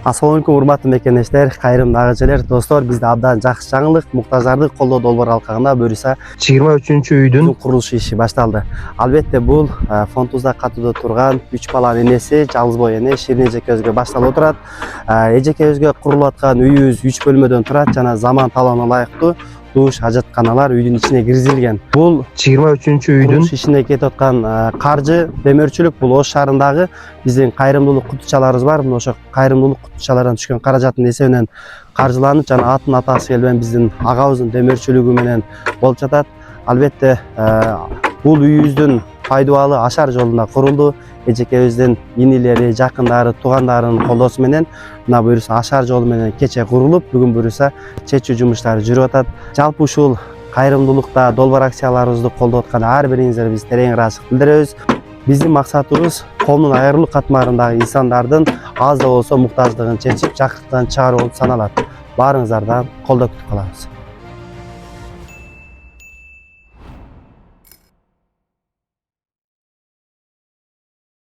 Assalamualaikum урматтуу мекендештер, кайрымдуу ага-эжелер, достор, бизде абдан жакшы жаңылык, муктаждарды колдоо долбоор алкагында буюрса 23-үйдүн курулуш иши башталды. Албетте бул фондубузда катуудо турган 3 баланын энеси, жалгыз бой эне Ширин эжекебизге башталып отурат. Эжекебизге курулуп аткан үйүбүз 3 бөлмөдөн турат жана заман талабына ылайыктуу душ, ажатканалар үйдүн ичине киргизилген. Бул 23-үйдүн курулуш ишине кетип аткан каржы демөөрчүлүк бул Ош шаарындагы биздин кайрымдуулук кутучаларыбыз бар. Мына ошо кайрымдуулук кутучалардан түшкөн каражаттын эсебинен каржыланып жана атын атасы келбеген биздин агабыздын демөөрчүлүгү менен болуп жатат. Албетте бул үйүбүздүн пайдубалы ашар жолунда курулду. Эжекебиздин инилери, жакындары, туугандарынын колдоосу менен мына буюрса ашар жолу менен кече курулуп, бүгүн буюрса чечүү жумуштары жүрүп атат. Жалпы ушул кайрымдуулукта долбоор акцияларыбызды колдоп аткан ар бириңиздерге биз терең ыраазычылык билдиребиз. Биздин максатыбыз коомдун айрылуу катмарындагы инсандардын аз да болсо муктаждыгын чечип, жакыртыдан чыгаруу болуп саналат. Баарыңыздардан колдоо күтүп калабыз.